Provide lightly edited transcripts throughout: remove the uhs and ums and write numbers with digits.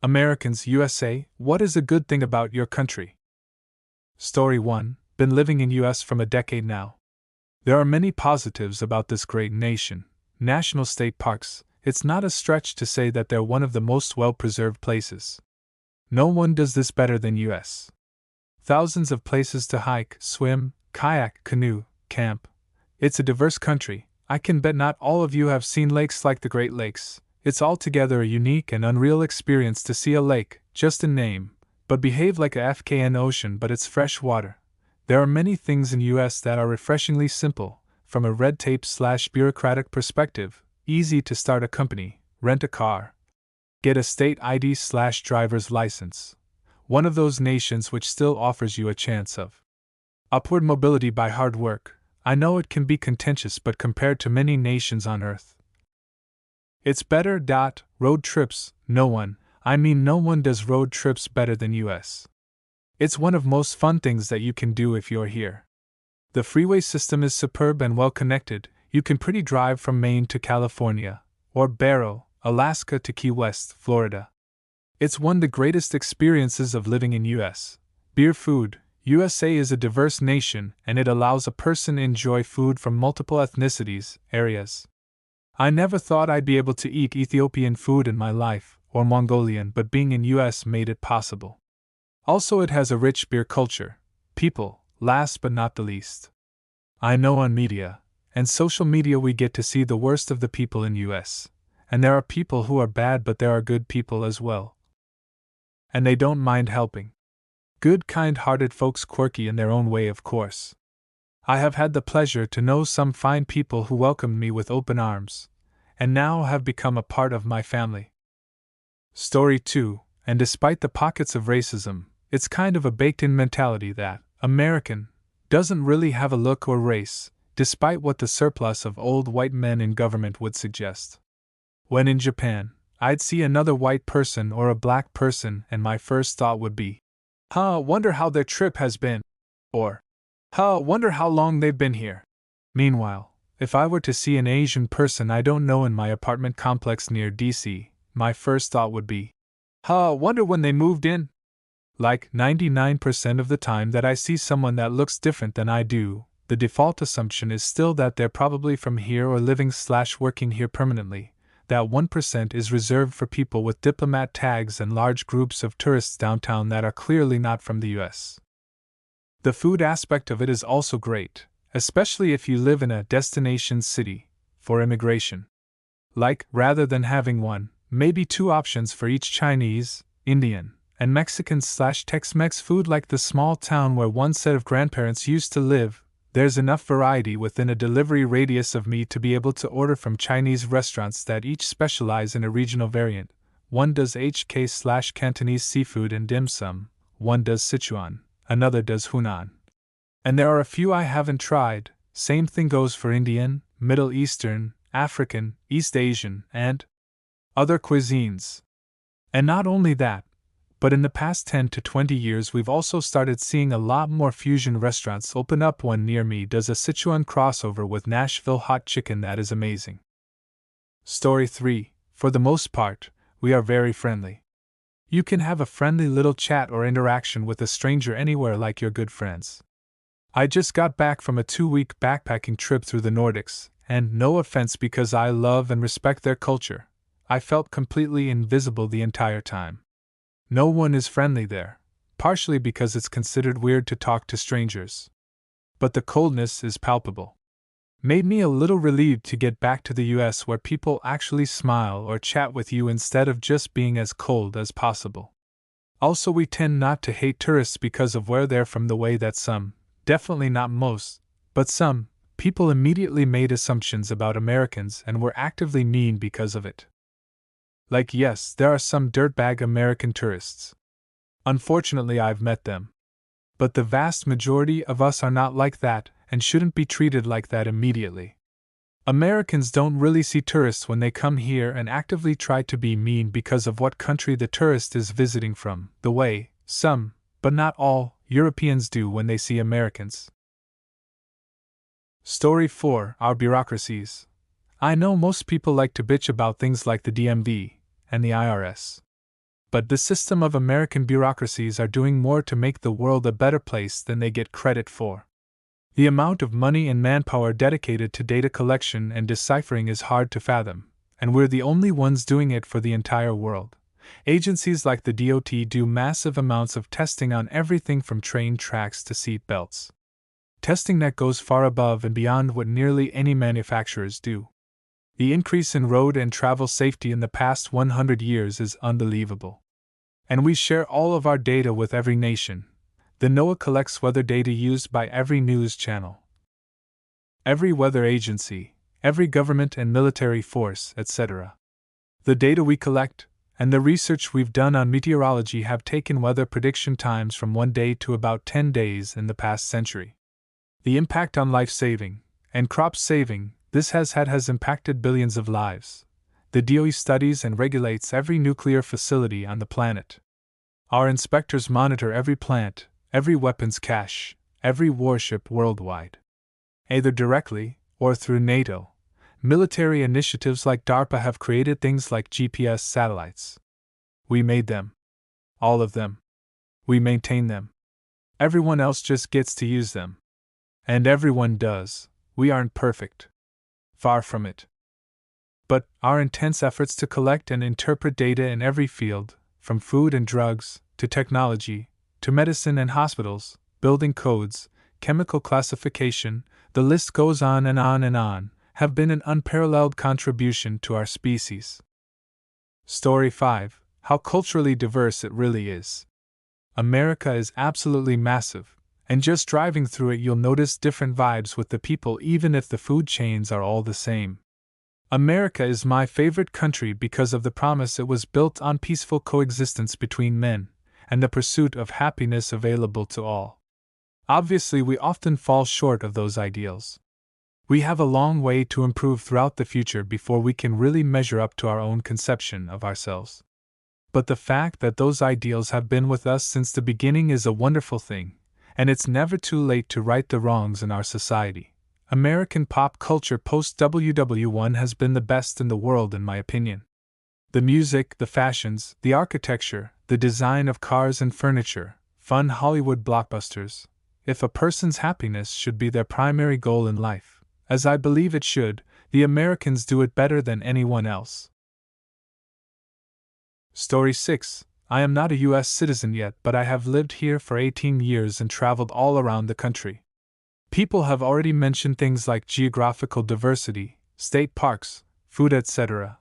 Americans, USA, what is a good thing about your country? Story 1. Been living in US from a decade now. There are many positives about this great nation. National state parks, it's not a stretch to say that they're one of the most well-preserved places. No one does this better than US. Thousands of places to hike, swim, kayak, canoe, camp. It's a diverse country. I can bet not all of you have seen lakes like the Great Lakes. It's altogether a unique and unreal experience to see a lake, just in name, but behave like a FKN ocean, but it's fresh water. There are many things in US that are refreshingly simple, from a red tape/bureaucratic perspective, easy to start a company, rent a car, get a state ID/driver's license. One of those nations which still offers you a chance of upward mobility by hard work. I know it can be contentious, but compared to many nations on earth, it's better. Road trips, no one does road trips better than US. It's one of most fun things that you can do if you're here. The freeway system is superb and well connected. You can pretty drive from Maine to California, or Barrow, Alaska to Key West, Florida. It's one of the greatest experiences of living in US. Beer, food. USA is a diverse nation, and it allows a person to enjoy food from multiple ethnicities, areas. I never thought I'd be able to eat Ethiopian food in my life, or Mongolian, but being in US made it possible. Also, it has a rich beer culture. People, last but not the least. I know on media and social media we get to see the worst of the people in US. And there are people who are bad, but there are good people as well. And they don't mind helping. Good, kind-hearted folks, quirky in their own way, of course. I have had the pleasure to know some fine people who welcomed me with open arms, and now have become a part of my family. Story 2. And despite the pockets of racism, it's kind of a baked-in mentality that American doesn't really have a look or race, despite what the surplus of old white men in government would suggest. When in Japan, I'd see another white person or a black person, and my first thought would be, wonder how their trip has been, or, wonder how long they've been here. Meanwhile, if I were to see an Asian person I don't know in my apartment complex near DC, my first thought would be, wonder when they moved in. Like 99% of the time that I see someone that looks different than I do, the default assumption is still that they're probably from here or living/working here permanently. That 1% is reserved for people with diplomat tags and large groups of tourists downtown that are clearly not from the US. The food aspect of it is also great, especially if you live in a destination city for immigration. Like, rather than having one, maybe two options for each Chinese, Indian, and Mexican/Tex-Mex food like the small town where one set of grandparents used to live, there's enough variety within a delivery radius of me to be able to order from Chinese restaurants that each specialize in a regional variant. One does HK/Cantonese seafood and dim sum, one does Sichuan, another does Hunan. And there are a few I haven't tried. Same thing goes for Indian, Middle Eastern, African, East Asian, and other cuisines. And not only that, but in the past 10 to 20 years we've also started seeing a lot more fusion restaurants open up. One near me does a Sichuan crossover with Nashville hot chicken that is amazing. Story 3. For the most part, we are very friendly. You can have a friendly little chat or interaction with a stranger anywhere like you're good friends. I just got back from a 2-week backpacking trip through the Nordics, and no offense because I love and respect their culture, I felt completely invisible the entire time. No one is friendly there, partially because it's considered weird to talk to strangers. But the coldness is palpable. Made me a little relieved to get back to the US where people actually smile or chat with you instead of just being as cold as possible. Also, we tend not to hate tourists because of where they're from, the way that some, definitely not most, but some, people immediately made assumptions about Americans and were actively mean because of it. Like, yes, there are some dirtbag American tourists. Unfortunately, I've met them. But the vast majority of us are not like that and shouldn't be treated like that immediately. Americans don't really see tourists when they come here and actively try to be mean because of what country the tourist is visiting from, the way some, but not all, Europeans do when they see Americans. Story 4. Our bureaucracies. I know most people like to bitch about things like the DMV and the IRS. But the system of American bureaucracies are doing more to make the world a better place than they get credit for. The amount of money and manpower dedicated to data collection and deciphering is hard to fathom, and we're the only ones doing it for the entire world. Agencies like the DOT do massive amounts of testing on everything from train tracks to seat belts. Testing that goes far above and beyond what nearly any manufacturers do. The increase in road and travel safety in the past 100 years is unbelievable. And we share all of our data with every nation. The NOAA collects weather data used by every news channel, every weather agency, every government and military force, etc. The data we collect, and the research we've done on meteorology have taken weather prediction times from 1 day to about 10 days in the past century. The impact on life saving and crop saving this has had has impacted billions of lives. The DOE studies and regulates every nuclear facility on the planet. Our inspectors monitor every plant, every weapons cache, every warship worldwide. Either directly, or through NATO, military initiatives like DARPA have created things like GPS satellites. We made them. All of them. We maintain them. Everyone else just gets to use them. And everyone does. We aren't perfect. Far from it. But our intense efforts to collect and interpret data in every field, from food and drugs, to technology, to medicine and hospitals, building codes, chemical classification, the list goes on and on and on, have been an unparalleled contribution to our species. Story 5. How culturally diverse it really is. America is absolutely massive, and just driving through it you'll notice different vibes with the people even if the food chains are all the same. America is my favorite country because of the promise it was built on peaceful coexistence between men, and the pursuit of happiness available to all. Obviously, we often fall short of those ideals. We have a long way to improve throughout the future before we can really measure up to our own conception of ourselves. But the fact that those ideals have been with us since the beginning is a wonderful thing, and it's never too late to right the wrongs in our society. American pop culture post-WW1 has been the best in the world in my opinion. The music, the fashions, the architecture, the design of cars and furniture, fun Hollywood blockbusters. If a person's happiness should be their primary goal in life, as I believe it should, the Americans do it better than anyone else. Story 6. I am not a U.S. citizen yet, but I have lived here for 18 years and traveled all around the country. People have already mentioned things like geographical diversity, state parks, food, etc.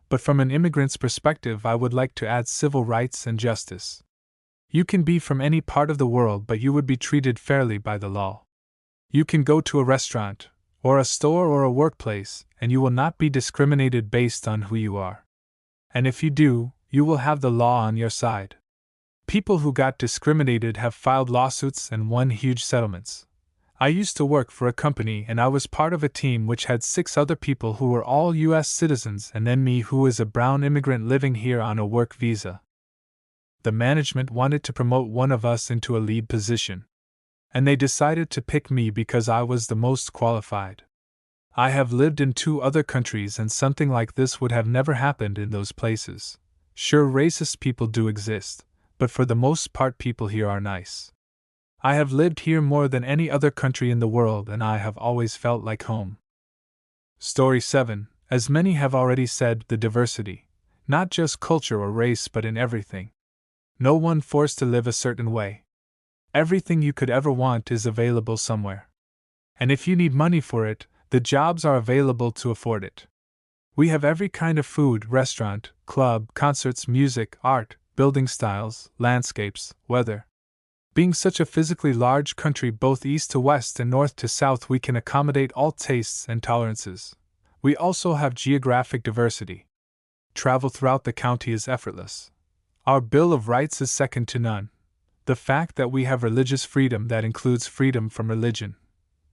But from an immigrant's perspective, I would like to add civil rights and justice. You can be from any part of the world, but you would be treated fairly by the law. You can go to a restaurant, or a store or a workplace, and you will not be discriminated based on who you are. And if you do, you will have the law on your side. People who got discriminated have filed lawsuits and won huge settlements. I used to work for a company and I was part of a team which had 6 other people who were all U.S. citizens and then me who is a brown immigrant living here on a work visa. The management wanted to promote one of us into a lead position. And they decided to pick me because I was the most qualified. I have lived in 2 other countries and something like this would have never happened in those places. Sure, racist people do exist, but for the most part people here are nice. I have lived here more than any other country in the world and I have always felt like home. Story 7. As many have already said, the diversity. Not just culture or race but in everything. No one forced to live a certain way. Everything you could ever want is available somewhere. And if you need money for it, the jobs are available to afford it. We have every kind of food, restaurant, club, concerts, music, art, building styles, landscapes, weather. Being such a physically large country, both east to west and north to south, we can accommodate all tastes and tolerances. We also have geographic diversity. Travel throughout the county is effortless. Our Bill of Rights is second to none. The fact that we have religious freedom that includes freedom from religion.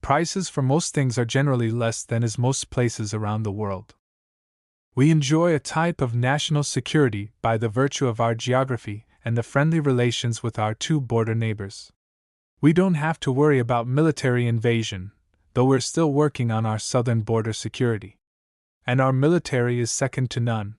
Prices for most things are generally less than is most places around the world. We enjoy a type of national security by the virtue of our geography and the friendly relations with our 2 border neighbors. We don't have to worry about military invasion, though we're still working on our southern border security. And our military is second to none.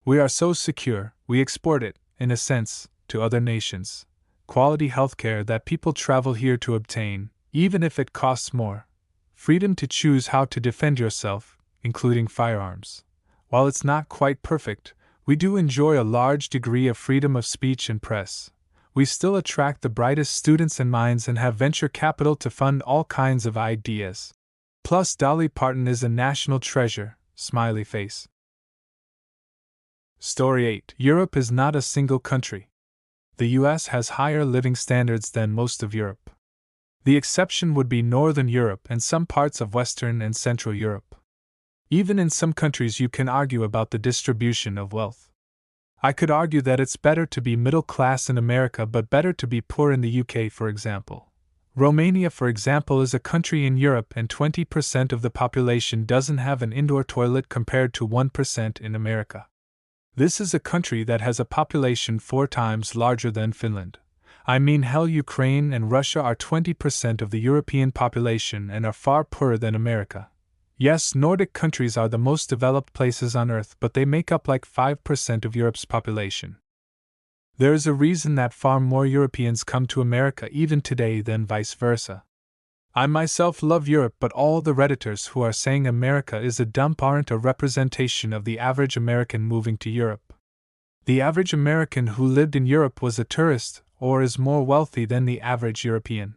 We are so secure, we export it, in a sense, to other nations. Quality healthcare that people travel here to obtain, even if it costs more. Freedom to choose how to defend yourself, including firearms. While it's not quite perfect, we do enjoy a large degree of freedom of speech and press. We still attract the brightest students and minds and have venture capital to fund all kinds of ideas. Plus, Dolly Parton is a national treasure, smiley face. Story 8. Europe is not a single country. The US has higher living standards than most of Europe. The exception would be Northern Europe and some parts of Western and Central Europe. Even in some countries you can argue about the distribution of wealth. I could argue that it's better to be middle class in America but better to be poor in the UK, for example. Romania, for example, is a country in Europe and 20% of the population doesn't have an indoor toilet compared to 1% in America. This is a country that has a population 4 times larger than Finland. I mean, hell, Ukraine and Russia are 20% of the European population and are far poorer than America. Yes, Nordic countries are the most developed places on Earth, but they make up like 5% of Europe's population. There is a reason that far more Europeans come to America even today than vice versa. I myself love Europe, but all the Redditors who are saying America is a dump aren't a representation of the average American moving to Europe. The average American who lived in Europe was a tourist, or is more wealthy than the average European.